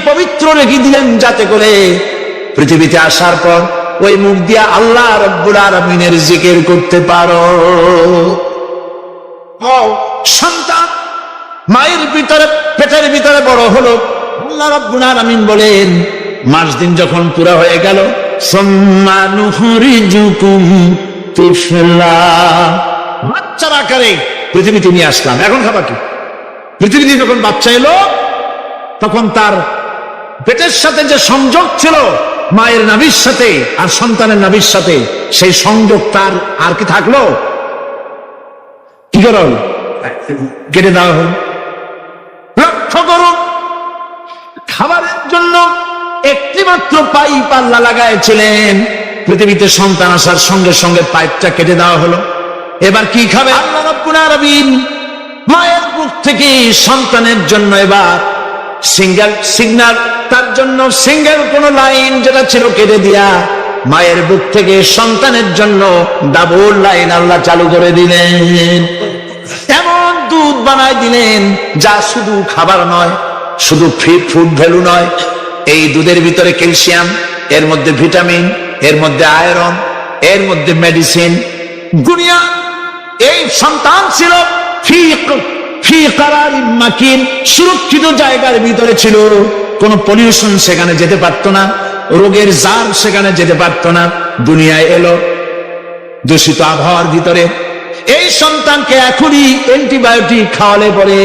পবিত্র রেখে দিলেন যাতে করে পৃথিবীতে আসার পর ওই মুখ দিয়া আল্লাহ রব্বুল আলামিনের জিকির করতে পারো। সন্তান মায়ের ভিতরে পেটের ভিতরে বড় হলো, আল্লাহ রব্বুল আলামিন বলেন মাস দিন যখন পুরা হয়ে গেল, সুম্মা নুখরিজুকুম তিফলা, বাচ্চার আকারে পৃথিবীতে নিয়ে আসলাম। এখন খাবা কি? পৃথিবীতে যখন বাচ্চা এলো তখন তার পেটের সাথে যে সংযোগ ছিল মায়ের নাভির সাথে আর সন্তানের নাভির সাথে, সেই সংযোগ তার আর কি থাকলো? কি করো? কেটে দেওয়া হল। লক্ষ্য করুন, খাবারের জন্য একটি মাত্র পাইপ আল্লাহ লাগাইছিলেন, পৃথিবীতে সন্তান আসার সঙ্গে সঙ্গে পাইপটা কেটে দেওয়া হলো। এবার কি খাবে? আল্লাহ রাব্বুল আলামিন মায়ের বুক থেকে সন্তানের জন্য এবার সিগন্যাল, তার জন্য সিঙ্গেল কোন লাইন যেটা ছিল কেটে দিয়া মায়ের বুক থেকে সন্তানের জন্য ডাবল লাইন আল্লাহ চালু করে দিলেন। এমন দুধ বানায় দিলেন যা শুধু খাবার নয়, শুধু ফুড ভ্যালু নয়, এই দুধের ভিতরে ক্যালসিয়াম, এর মধ্যে ভিটামিন, এর মধ্যে আয়রন, এর মধ্যে মেডিসিন। দুনিয়া এই সন্তান ছিল সুরক্ষিত জায়গার ভিতরে ছিল, কোন পলিউশন সেখানে যেতে পারত না, রোগের জার সেখানে যেতে পারত না। দুনিয়ায় এলো দূষিত আবহাওয়ার ভিতরে, এই সন্তানকে এখনই অ্যান্টিবায়োটিক খাওয়ালে পরে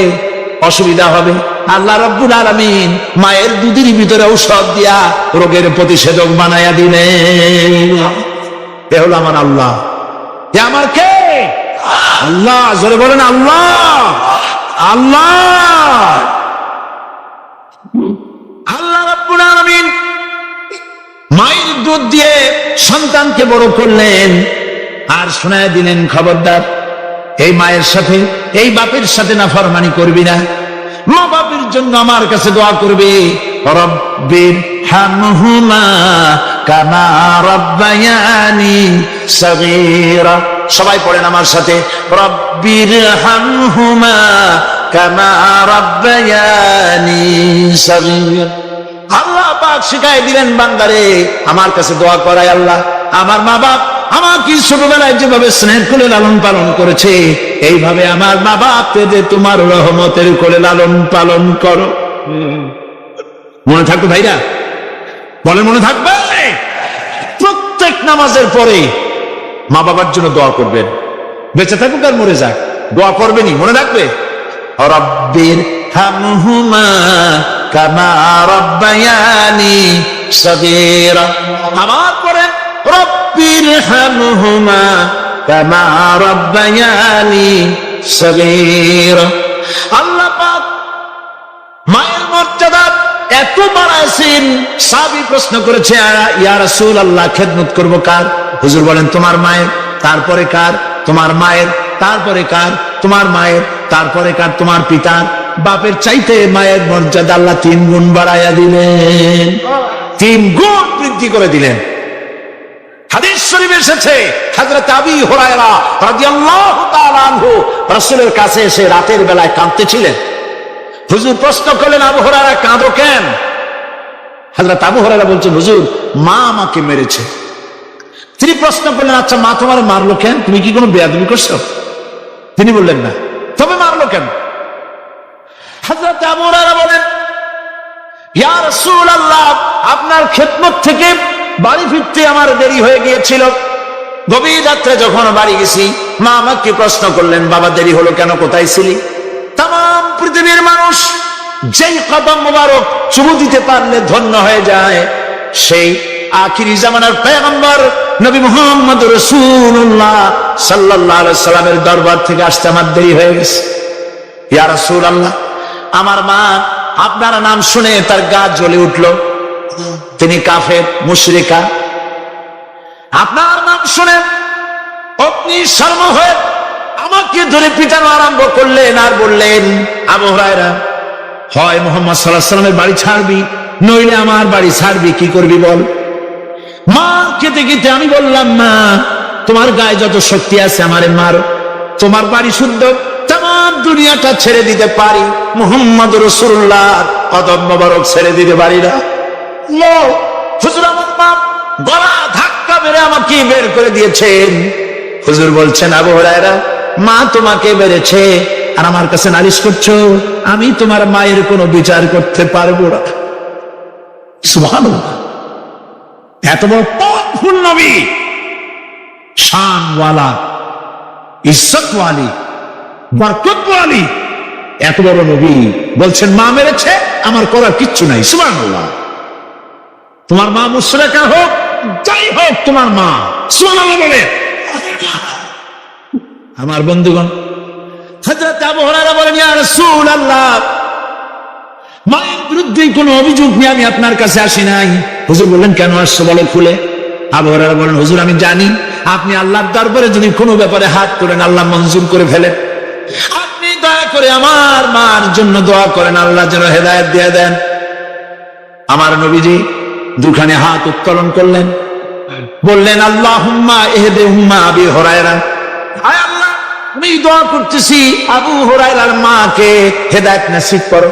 অসুবিধা হবে। আল্লাহ রাব্বুল আলামিন মায়ের দুধের ভিতরে ঔষধ দিয়া রোগের প্রতিষেধক বানায়া দিলেন। এ হলো আমার আল্লাহ। এ আমার কে? আল্লাহ। জোরে বলেন আল্লাহ। আল্লাহ আল্লাহ রাব্বুল আলামিন মায়ের দুধ দিয়ে সন্তানকে বড় করলেন আর শোনায় দিলেন, খবরদার এই মায়ের সাথে, এই বাপের সাথে নাফরমানি করবি না। মা বাপের জন্য আমার কাছে দোয়া করবে, রব্বির হামহুমা কামা রাব্বায়ানি সগীরা। সবাই পড়েন আমার সাথে, রব্বির হামহুমা কামা রাব্বায়ানি সগীরা। আল্লাহ পাক শিখাই দিলেন বান্দারে আমার কাছে দোয়া করায়, আল্লাহ আমার মা বাপ আমাকে ছোটবেলায় যেভাবে স্নেহ করে লালন পালন করেছে, এইভাবে আমার মা বাপকে যে তোমার রহমতের করে লালন পালন করো। মনে থাকবে ভাইরা? বলে মনে থাকবে? প্রত্যেক নামাজের পরে মা বাবার জন্য দোয়া করবেন, বেঁচে থাকুক আর মরে যাক, দোয়া করবেনই, মনে রাখবে। রব্বির হামহুমা কামা রাব্বায়ানি সগীরা। আমার পরে রব্বির হামহুমা কামা রাব্বায়ানি সগীরা। আল্লাহ পাক মায়ের মর্যাদা এত বাড়াইছেন, সাহাবী প্রশ্ন করেছে, ইয়া রাসূলুল্লাহ খেদমত করব কার? হুজুর বলেন তোমার মায়ের, তারপরে কার? তোমার মায়ের, তারপরে কার? তোমার মায়ের, তারপরে কার? তোমার পিতার। বাপের চাইতে মায়ের মর্যাদা আল্লাহ 3 গুণ বাড়াইয়া দিলেন, 3 গুণ বৃদ্ধি করে দিলেন। হাদিস শরীফে এসেছে, হযরত আবু হুরায়রা রাদিয়াল্লাহু তাআলা আনহু রাসূলের কাছে এসে রাতের বেলায় কাঁদতেছিলেন। হুজুর প্রশ্ন করলেন, আবু হুরায়রা কাঁদো কেন? হযরত আবু হুরায়রা বলছেন, হুজুর মা আমাকে মেরেছে। তিনি প্রশ্ন করলেন, আচ্ছা মা তোমার মারলো কেন? তুমি কি কোনো বেয়াদবি করছো? তিনি বললেন না। তবে মারলো কেন? হযরত আবু হুরায়রা বলেন, ইয়া রাসূলুল্লাহ আপনার খেদমত থেকে বাড়ি ফিরতে আমার দেরি হয়ে গিয়েছিল। গভীর রাত্রে যখন বাড়ি গেছি, মা আমাকে প্রশ্ন করলেন, বাবা দেরি হলো কেন, কোথায় ছিলি? তাম পৃথিবীর মানুষ যেই কদম মোবারক চুমু দিতে পারলে ধন্য হয়ে যায়, সেই আখিরি জামানার পয়গম্বর নবী মুহাম্মদ রাসূলুল্লাহ সাল্লাল্লাহু আলাইহি সাল্লামের দরবার থেকে আসতে আমার দেরি হয়ে গেছে। ইয়া রাসূলুল্লাহ আমার মা আপনার নাম শুনে তার গা জ্বলে উঠলো, তিনি কাফের মুশরিকা। আপনার নাম শুনে অগ্নি শর্ম হয়ে আমাকে ধরে পিটানো আরম্ভ করলেন আর বললেন, আবু হুরায়রা হয় মুহাম্মদ সাল্লাল্লাহু আলাইহি সাল্লামের বাড়ি ছাড়বি, নইলে আমার বাড়ি ছাড়বি, কি করবি বল? মা কেঁদে কেঁদে আমি বললাম, মা তোমার গায়ে যত শক্তি আছে আমারে মারো, তোমার বাড়ি শুদ্ধ, তাম দুনিয়াটা ছেড়ে দিতে পারি, মুহাম্মদ রাসূলুল্লাহ কদম মোবারক ছেড়ে দিতে পারি না। হুজুর আমার মা গলা ধাক্কা মেরে আমাকে বের করে দিয়েছেন। হুজুর বলছেন, আবু হুরায়রা, মা তোমাকে বেড়েছে আর আমার কাছে নালিশ করছো? আমি তোমার মায়ের কোনো বিচার করতে পারবো না। সুবহানাল্লাহ, এত বড় পাওয়ারফুল নবী, শানওয়ালা, ইজ্জতওয়ালি, বরকতওয়ালি, এত বড় নবী বলছেন মা মেরেছে, আমার করার কিচ্ছু নাই। সুবহানাল্লাহ। তোমার মা মুশরিকা হোক, যাই হোক, তোমার মা। সুবহানাল্লাহ বলে। আমার বন্ধুগণ, হযরত আবু হুরায়রা বলেন, ইয়া রাসূলুল্লাহ, মায়ের বিরুদ্ধে কোনো অভিযোগ নিয়ে আমি আপনার কাছে আসি নাই। হুজুর বললেন, কেন আসছো বলো খুলে। আবু হুরায়রা বলেন, হুজুর আমি জানি আপনি আল্লাহর দরবারে যদি কোনো ব্যাপারে হাত তোলেন আল্লাহ মঞ্জুর করে ফেলেন। আপনি দয়া করে আমার মার জন্য দোয়া করেন, আল্লাহ যেন হেদায়েত দিয়ে দেন। আমার নবীজি দুখানে হাত উত্তোলন করলেন, বললেন, আল্লাহুম্মা ইহদি উম্মা আবি হুরায়রা, আয় আল্লাহ আমি দোয়া করতেছি আবু হুরায়রার মাকে হেদায়েত নসিব করো।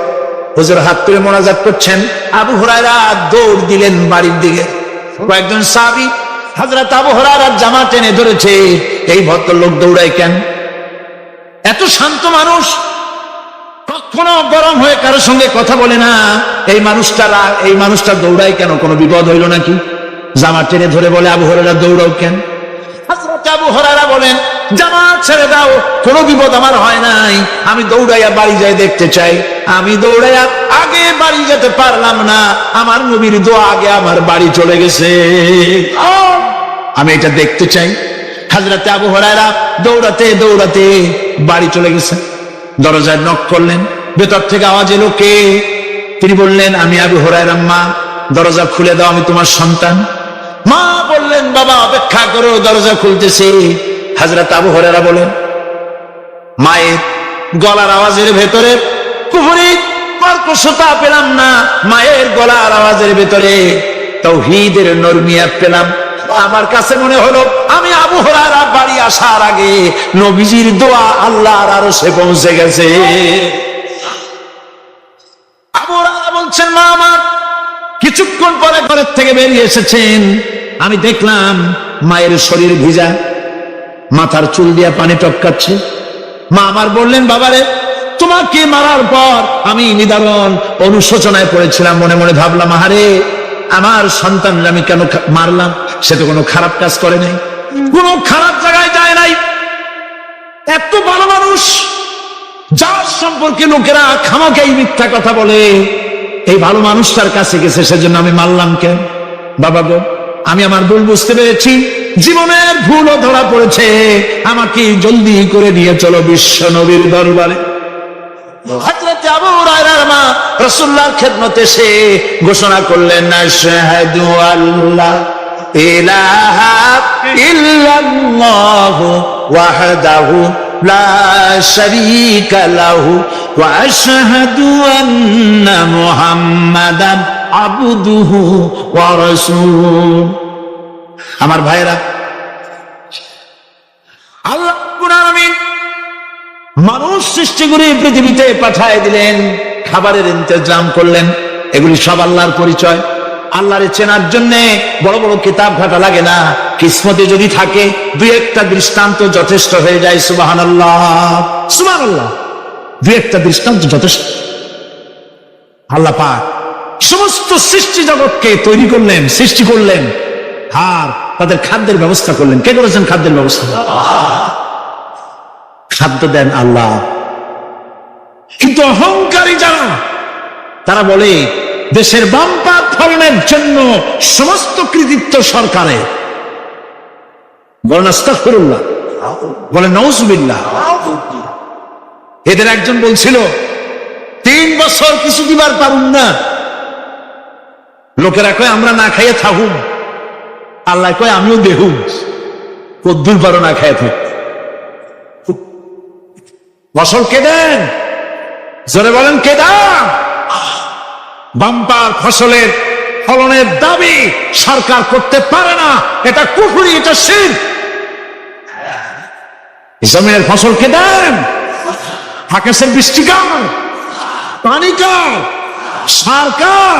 হুজুর হাত তুলে মোনাজাত করছেন, আবু হুরায়রা দৌড় দিলেন বাড়ির দিকে। কয়েকজন সাহাবী হযরত আবু হুরায়রার জামা টেনে ধরেছে, এই ভদ্রলোক দৌড়ায় কেন? এত শান্ত মানুষ, কখনো গরম হয়ে কারোর সঙ্গে কথা বলে না। এই মানুষটা দৌড়ায় কেন? কোনো বিপদ হইল নাকি? জামা টেনে ধরে বলে, আবু হুরায়রা দৌড়াও কেন? হযরত আবু হুরায়রা বলেন, জামা ছেড়ে দাও, কোনো বিপদ আমার হয় নাই, আমি দৌড়াইয়া বাড়ি যাই দেখতে চাই। আমি দৌড়াইয়া আগে বাড়ি যেতে পারলাম না, আমার নবীর দোয়া আগে আমার বাড়ি চলে গেছে, আমি এটা দেখতে চাই। হযরত আবু হুরায়রা দৌড়াতে দৌড়াতে বাড়ি চলে গেছে। দরজায় নক করলেন, ভেতর থেকে আওয়াজ এলো, কে? তিনি বললেন, আমি আবু হুরায়রা। মা, দরজা খুলে দাও, আমি তোমার সন্তান। মা বললেন, বাবা অপেক্ষা করো, দরজা খুলতেছে। হযরত আবু হুরায়রা বলেন, মায়ের গলার আওয়াজের ভেতরে কুফরি কর্কশতা পেলাম না, মায়ের গলার আওয়াজের ভেতরে তাওহীদের নরমিয়াত পেলাম। আমার কাছে মনে হলো আমি আবু হুরায়রা বাড়ি আসার আগে নবীজির দোয়া আল্লাহর আরশে পৌঁছে গেছে। আবু হুরায়রা বলছেন, মা আমার কিছুক্ষণ পরে ঘরের থেকে বেরিয়ে এসেছেন, আমি দেখলাম মায়ের শরীর ভিজা, মাথার চুল দিয়া পানি টপকাচ্ছে। মা আমার বললেন, বাবারে তোমাকে মারার পর আমি নিদারুণ অনুশোচনায় পড়েছিলাম, মনে মনে ভাবলাম, আহারে আমার সন্তানরা আমি কেন মারলাম? সে তো কোনো খারাপ কাজ করে নাই, কোনো খারাপ জায়গায় যায় নাই। এত ভালো মানুষ, যার সম্পর্কে লোকেরা খামাখাই মিথ্যা কথা বলে, এই ভালো মানুষটার কাছে গেছে, সেজন্য আমি মারলাম কেন? বাবা গো, আমি আমার ভুল বুঝতে পেরেছি, জীবনের ভুলও ধরা পড়েছে, আমাকে জলদি করে নিয়ে চলো বিশ্ব নবীর দরবারে। হযরত আবু হুরায়রার মা রাসূলুল্লাহর খেদমতে এসে ঘোষণা করলেন, আশহাদু আল্লা ইলাহা ইল্লাল্লাহু ওয়াহদাহু লা শারীকা লাহু ওয়া আশহাদু আন্না মুহাম্মাদান আবদুহু ওয়া রাসূলুহু। আমার ভাইরা, আল্লাহ রাব্বুল আলামিন মানুষ সৃষ্টি করে পৃথিবীতে পাঠিয়ে দিলেন, খাবারের ইন্তজাম করলেন, এগুলি সব আল্লাহর পরিচয়। আল্লাহরে চেনার জন্য বড় বড় কিতাব ঘাটা লাগে না, কিসমতে যদি থাকে দুই একটা দৃষ্টান্ত যথেষ্ট হয়ে যায়। সুবহানাল্লাহ, সুবহানাল্লাহ, দুই একটা দৃষ্টান্ত যথেষ্ট। আল্লাহ পাক সমস্ত সৃষ্টি জগৎকে তৈরি করলেন, সৃষ্টি করলেন, আর তাদের খাদ্যের ব্যবস্থা করলেন। কে করেছেন খাদ্যের ব্যবস্থা? খাদ্য দেন আল্লাহ। কিন্তু অহংকারী যারা, তারা বলে দেশের বাম্পার ফলনের জন্য সমস্ত কৃতিত্ব সরকারের। বলেন আস্তাগফিরুল্লাহ, বলেন নাউজুবিল্লাহ। এদের একজন বলছিল 3 বছর কিছু দিবার পারুন না, লোকেরা কয় আমরা না খাইয়ে থাকুন, আল্লাহ কয় আমিও দেহুম, কদ্দুর পারো না খাইয়ে থাক। ফসল কে দেন? জোরে বলেন কে দেন? বাম্পার ফসলের ফলনের দাবি সরকার করতে পারে না, এটা কুফরি, এটা শিরক। জমিনের ফসল কে দেন? আকাশের বৃষ্টি কার? পানি কার? সরকার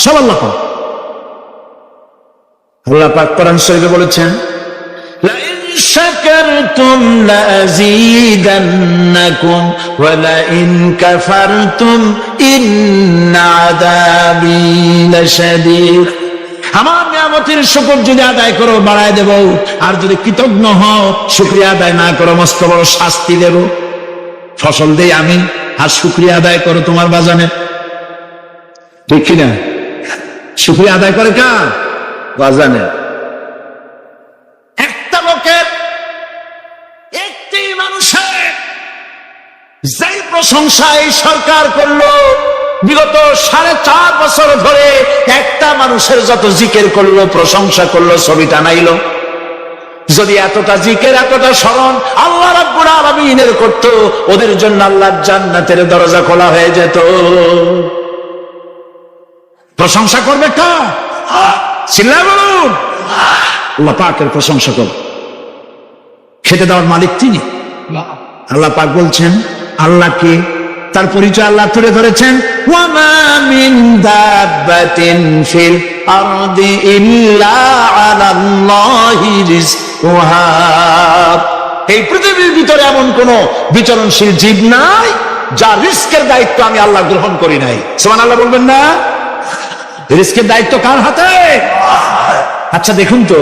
সব আল্লাহ পাক। আল্লাহ পাক কোরআন শরীফে বলেছেন, লাইন শাকারতুম লাযীদান্নাকুম ওয়া লাইন কাফারতুম ইন্না আযাবী লাশাদীদ। আমার নিয়ামতের শুকর যদি আদায় করো বাড়ায় দেব, আর যদি কৃতজ্ঞ হও শুকরিয়া আদায় না করো মস্ত বড় শাস্তি দেব। ফসল দেই আমি, আর শুকরিয়া আদায় করো তোমার বাজানে, ঠিক কিনা? শুকরিয়া আদায় করে কার? বাজানে। একটা লোকের, একটি মানুষের যেই প্রশংসা এই সরকার করলো, বিগত 4.5 বছর ধরে একটা মানুষের যত জিকির করলো, প্রশংসা করলো, ছবি টানাইলো, যদি এতটা জিকির এতটা স্মরণ আল্লাহ রাব্বুল আলামিনের করতো, ওদের জন্য আল্লাহর জান্নাতের দরজা খোলা হয়ে যেত। প্রশংসা করবে কার? চিল্লায় বলুন, আল্লাহ পাকের প্রশংসা করো। খেতে দেওয়ার মালিক তিনি। আল্লাহ পাক বলছেন আল্লাহকে, তার পরিচয় আল্লাহ তুলে ধরেছেন, ওয়ামা মিন দাব্বাতিন ফিল আরদি ইল্লা আলাল্লাহি রিজকুহা। এই পৃথিবীর ভিতরে এমন কোন বিচরণশীল জীব নাই যার রিস্কের দায়িত্ব আমি আল্লাহ গ্রহণ করি নাই। সুবহানাল্লাহ বলবেন না? রিস্কের দায়িত্ব কার হাতে? আচ্ছা দেখুন তো,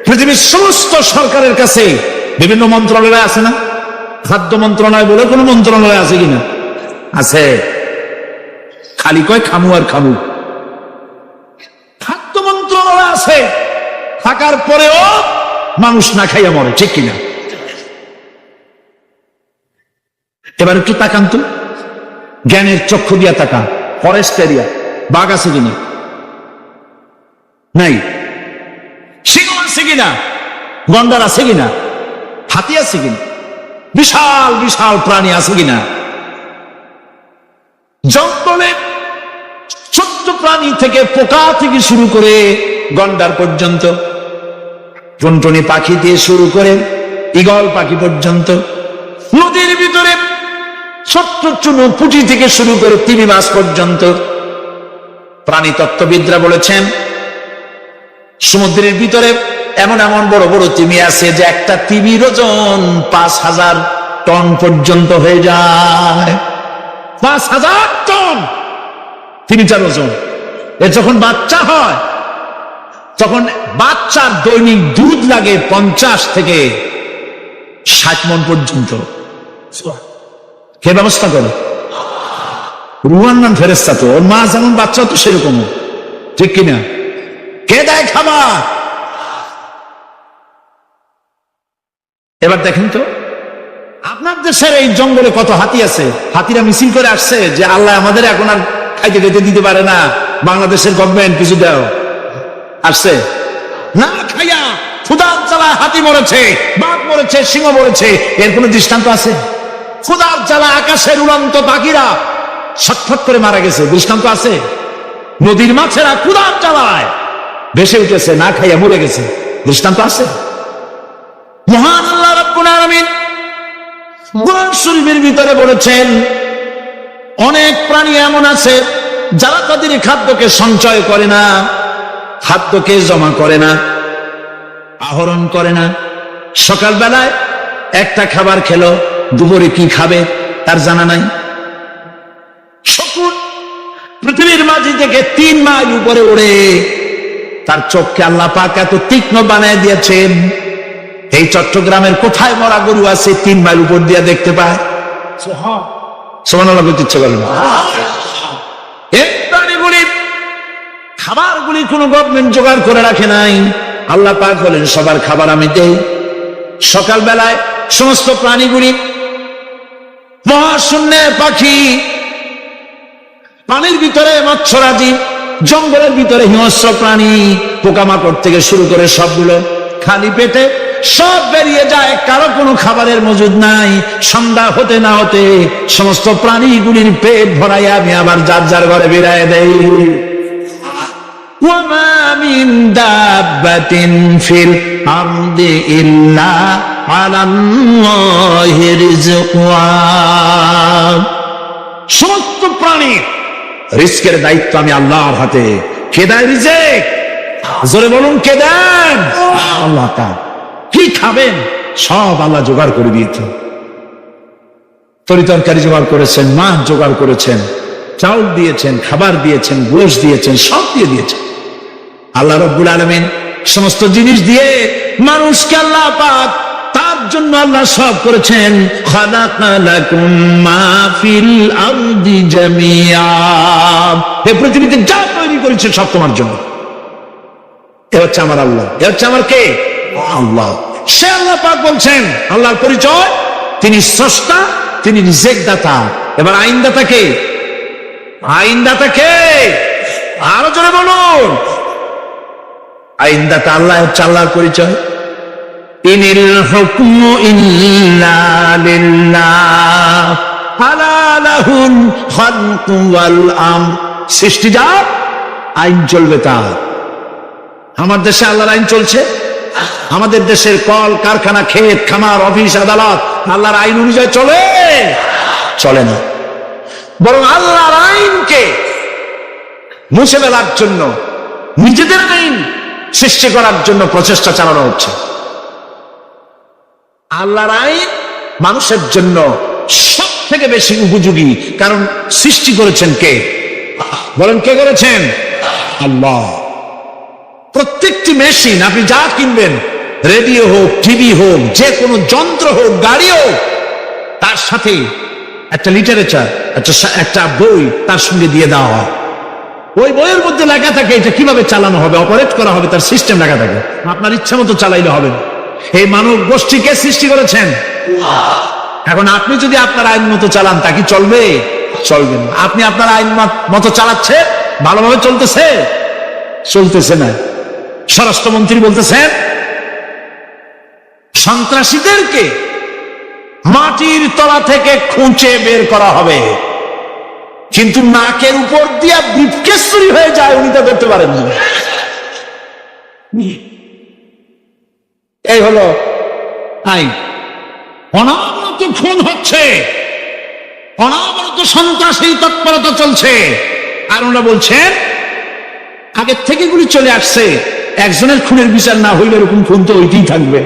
পৃথিবীর সমস্ত সরকারের কাছে বিভিন্ন মন্ত্রণালয় আছে না? খাদ্য মন্ত্রণালয় বলে কোন মন্ত্রণালয় আছে কিনা? আছে। খালি কয় খামু আর খামু। খাদ্য মন্ত্রণালয় আছে, থাকার পরেও মানুষ না খাইয়া মরে, ঠিক কিনা? এবার একটু তাকান তো, জ্ঞানের চক্ষু দিয়া তাকান। ফরেস্ট এরিয়া, বাঘ আছে কিনা? নাই। সিংহ আছে কিনা? গন্ডার আছে কিনা? হাতি আছে কিনা? বিশাল বিশাল প্রাণী আছে কিনা? জঙ্গলে ছোট্ট প্রাণী থেকে, পোকা থেকে শুরু করে গন্ডার পর্যন্ত, টুনটুনি পাখি দিয়ে শুরু করে ঈগল পাখি পর্যন্ত, নদীর ভিতরে ছোট্ট চুনো পুঁটি থেকে শুরু করে তিমি মাছ পর্যন্ত। প্রাণী তত্ত্ববিদরা বলেছেন সমুদ্রের ভিতরে এমন এমন বড় বড় তিমি আছে যে একটা তিমির ওজন 5000 টন পর্যন্ত হয়ে যায়। 5000 টন তিমিটার ওজন। এর যখন বাচ্চা হয়, তখন বাচ্চার দৈনিক দুধ লাগে 50 থেকে 60 মণ পর্যন্ত। কে ব্যবস্থা করে? রুহান নাম ফেরেশতা। তো ওর মা যেমন, বাচ্চা তো সেরকম, ঠিক কিনা? কে দেয় খাবার? এবার দেখেন তো, আপনার দেশের এই জঙ্গলে কত হাতি আছে। হাতিরা মিছিল করে আসছে যে আল্লাহ আমাদের এখন আর খাইতে খাইতে দিতে পারে না, বাংলাদেশের গভর্নমেন্ট কিছু দাও। আসছে না, খাইয়া ক্ষুধার জ্বালা হাতি মরেছে, বাঘ মরেছে, সিংহ মরেছে। এর কোন দৃষ্টান্ত আছে? ক্ষুধার জ্বালা আকাশের উড়ন্ত পাখিরা ছটফট করে মারা গেছে, দৃষ্টান্ত আছে? নদীর মাছেরা ক্ষুধার জ্বালায় ভেসে উঠেছে, না খাইয়া মরে গেছে, দৃষ্টান্ত আছে? মহান আল্লাহ রাব্বুল আলামিন কোরআন শরীফের ভিতরে বলেছেন অনেক প্রাণী এমন আছে যারা তাদের খাদ্যকে সঞ্চয় করে না, খাদ্যকে জমা করে না, আহরণ করে না। সকালবেলায় একটা খাবার খেলো, দুপুরে কি খাবে তার জানা নাই। শকুন পৃথিবীর মাঝি থেকে 3 মাইল উপরে ওড়ে, তার চোখকে আল্লাহ পাক এত তীক্ষ্ণ বানায় দিয়েছেন, এই চট্টগ্রামের কোথায় মরা গরু আছে 3 মাইল উপর দিয়ে দেখতে পায়। সুবহানাল্লাহ বলতে ইচ্ছে করে না। এই প্রাণীগুলি, খাবারগুলি কোন গভর্নমেন্ট জোগাড় করে রাখে নাই। আল্লাহ পাক বলেন সবার খাবার আমি দেই। সকালবেলায় সমস্ত প্রাণীগুলি, মহাশূন্যে পাখি, পানির ভিতরে মৎস্যরাজি, জঙ্গলের ভিতরে হিংস্র প্রাণী, পোকামাকড় থেকে শুরু করে সবগুলো খালি পেটে সব বেরিয়ে যায়, কারো কোনো খাবারের মজুদ নাই। সন্ধ্যা হতে না হতে সমস্ত প্রাণীগুলির পেট ভরাইয়া আমি আবার যার যার ঘরে বেরায় দেই। ওয়ামা মিন দাব্বাতিন ফিল আরদি ইল্লা আলাল্লাহি রিজকুহা। সমস্ত প্রাণী রিস্কের দায়িত্ব আমি আল্লাহর হাতে। কে দেয় রিজেক? জোরে বলুন, কে দেন? আল্লাহ। কি খাবেন সব আল্লাহ জোগাড় করে দিয়েছে। তরিতরকারি জোগাড় করেছেন, মাছ জোগাড় করেছেন, চাউল দিয়েছেন, খাবার দিয়েছেন, গোশ দিয়েছেন, সব দিয়ে দিয়েছেন। আল্লাহ রাব্বুল আলামিন সমস্ত জিনিস দিয়ে মানুষকে আল্লাহ পাক তার জন্য আল্লাহ সব করেছেন। খালাকা লাকুম মা ফিল আরদি জামিআ, এই পৃথিবীতে যা তৈরি করেছে সব তোমার জন্য। এ হচ্ছে আমার আল্লাহ, এ হচ্ছে আমার কে? আল্লাহ। সে আল্লাহ পাক বলছেন, আল্লাহর পরিচয়, তিনি স্রষ্টা, তিনি রিজেক দাতা। এবার আইনদাতা কে? আইনদাতা কে? আরো জোরে বলুন। আইনদাতা আল্লাহ হচ্ছে আল্লাহর পরিচয়। ইনিল হুকমু ইল্লা লিল্লাহ আলা লাহুল খালকু ওয়াল আমর, সৃষ্টি যার, আইন চলবে তার। আমার দেশে আল্লাহর আইন চলছে। আমাদের দেশের কল কারখানা, ক্ষেত খামার, অফিস আদালত আল্লাহর আইন অনুযায়ী চলে? চলে না। বরং আল্লাহর আইনকে মুছে ফেলার জন্য, নিজেদের আইন সৃষ্টি করার জন্য প্রচেষ্টা চালানো হচ্ছে। আল্লাহর আইন মানুষের জন্য সব থেকে বেশি উপযোগী, কারণ সৃষ্টি করেছেন কে? বলেন, কে করেছেন? আল্লাহ। প্রত্যেকটি মেশিন আপনি যা কিনবেন, রেডিও হোক, টিভি হোক, যে কোনো যন্ত্র হোক, গাড়ি হোক, তার সাথে একটা লিটারেচার, একটা বই তার সঙ্গে দিয়ে দেওয়া হয়। ওই বইয়ের মধ্যে লেখা থাকে এটা কিভাবে চালানো হবে, অপারেট করা হবে, তার সিস্টেম লেখা থাকে। আপনার ইচ্ছা মতো চালাইলে হবে না। এই মানব গোষ্ঠীকে সৃষ্টি করেছেন। এখন আপনি যদি আপনার আইন মতো চালান, তা কি চলবে? চলবে না। আপনি আপনার আইন মতো চালাচ্ছে, ভালোভাবে চলতেছে? চলতেছে না। স্বরাষ্ট্রমন্ত্রী বলতেছেন সন্ত্রাসীদেরকে মাটির তলা থেকে খুঁজে বের করা হবে, কিন্তু নাকের উপর দিয়া ব্রিফকেস চুরি হয়ে যায়, উনি তা ধরতে পারেন না। এই হলো আইন। অনবরত খুন হচ্ছে, অনবরত সন্ত্রাসী তৎপরতা চলছে, আর ওরা বলছেন আগের থেকে গুলি চলে আসছে, একজনের খুনের বিচার না হইলে এরকম খুন তো ওইটাই থাকবে।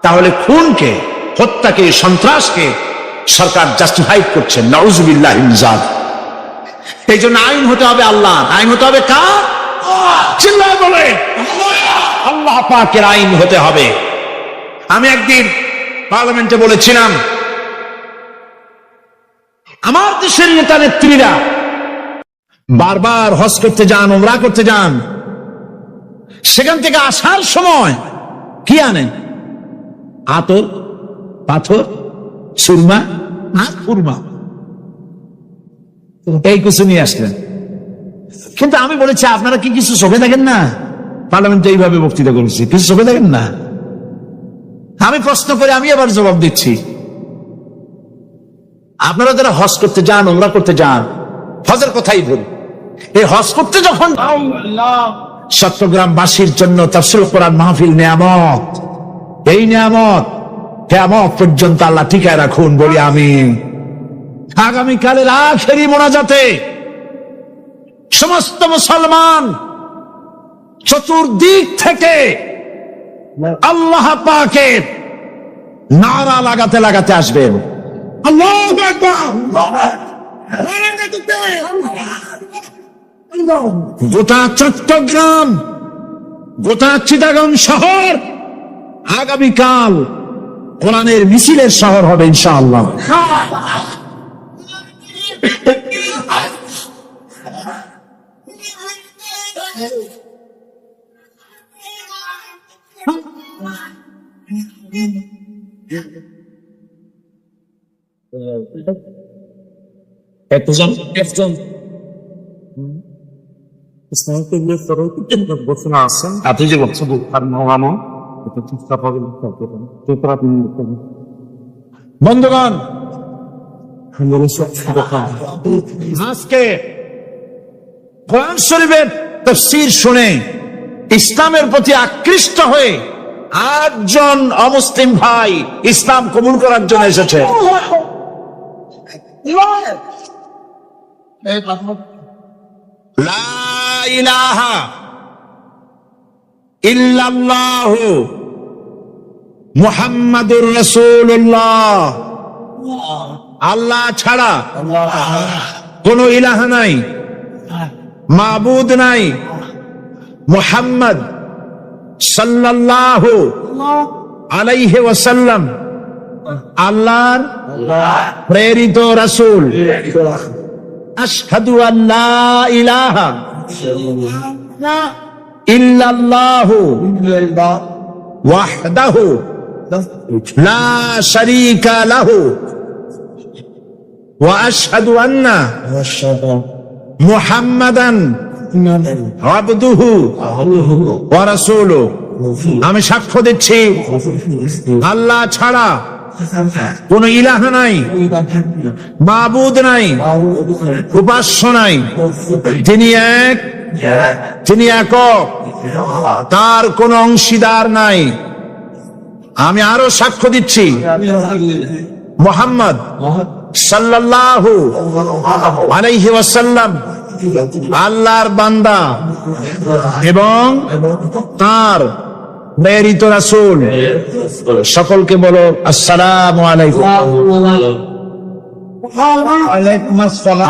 তাহলে খুনকে, হত্যাকে, সন্ত্রাসকে সরকার জাস্টিফাইড করছে। নাউজুবিল্লাহ মিন যালিক। এই জন্য আইন হতে হবে আল্লাহ। আইন হতে হবে কার? চিল্লায় বলে, আল্লাহ পাকের আইন হতে হবে। আমি একদিন পার্লামেন্টে বলেছিলাম, আমার দেশের নেতা নেত্রীরা বারবার হজ করতে যান, উমরা করতে যান, সেখান থেকে আসার সময় কি আনেন? আতর, পাথর, সুরমা আর ফুরমা, এই কিছু নিয়ে আসলেন। কিন্তু আমি বলেছি, আপনারা কি কিছু চোখে দেখেন না? পার্লামেন্টে এইভাবে বক্তৃতা করেছি, কিছু চোখে দেখেন না? আমি প্রশ্ন করে আমি আবার জবাব দিচ্ছি। আপনারা যারা হজ করতে যান, উমরা করতে যান, হজের কথাই বলি, এই হজ করতে যখন চট্টগ্রামবাসীর জন্য তাফসীরুল কোরআন মাহফিল নিয়ামত, এই নিয়ামত কিয়ামত পর্যন্ত আল্লাহ টিকায় রাখুন, বলি আমিন। আগামীকালের আখেরি মোনাজাতে সমস্ত মুসলমান চতুর্দিক থেকে আল্লাহ পাকের নারা লাগাতে লাগাতে আসবেন। আল্লাহু আকবার। গোটা চট্টগ্রাম, গোটা চিটাগাং শহর আগামীকাল কোরআনের মিছিলের শহর হবে ইনশাআল্লাহ। একজন আপনি যে বলছেন বন্ধুগণ, আজকে কোরআন শরীফের তাফসীর শুনে ইসলামের প্রতি আকৃষ্ট হয়ে 8 জন অমুসলিম ভাই ইসলাম কবুল করার জন্য এসেছে। লা ইলাহা ইল্লাল্লাহু মুহাম্মাদুর রাসূলুল্লাহ। আল্লাহ ছাড়া কোনো ইলাহা নাই, মাবুদ নাই। মুহাম্মদ সাল্লাল্লাহু আলাইহি ওয়াসাল্লাম আল্লাহর প্রেরিত রাসূল। আশহাদু আল্লা ইলাহা ইল্লাল্লাহু ওয়াহদাহু লা শারীকা লাহু ওয়া আশহাদু আন্না মুহাম্মাদান আবদুহু ওয়া রাসূলুহু। আমি সাক্ষ্য দিচ্ছি আল্লাহ ছাড়া কোন ইলাহা নাই, মাবুদ নাই, উপাস্য নাই। তিনি এক, তিনি একক, তার কোন অংশীদার নাই। আমি আরো সাক্ষ্য দিচ্ছি মুহাম্মদ সাল্লাল্লাহু আলাইহি ওয়াসাল্লাম আল্লাহর বান্দা এবং তার প্রেরিত রাসূল। সকলকে বলো আসসালামু আলাইকুম।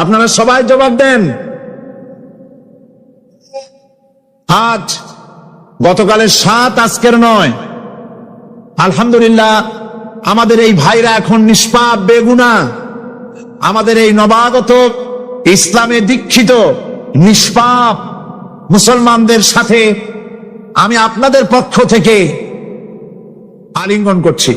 আপনারা সবাই জবাব দেন। আজ গতকালের 7, আজকের 9। আলহামদুলিল্লাহ, আমাদের এই ভাইরা এখন নিষ্পাপ, বেগুনা। আমাদের এই নবাগত ইসলামে দীক্ষিত নিষ্পাপ মুসলমানদের সাথে আমি আপনাদের পক্ষ থেকে আলিঙ্গন করছি।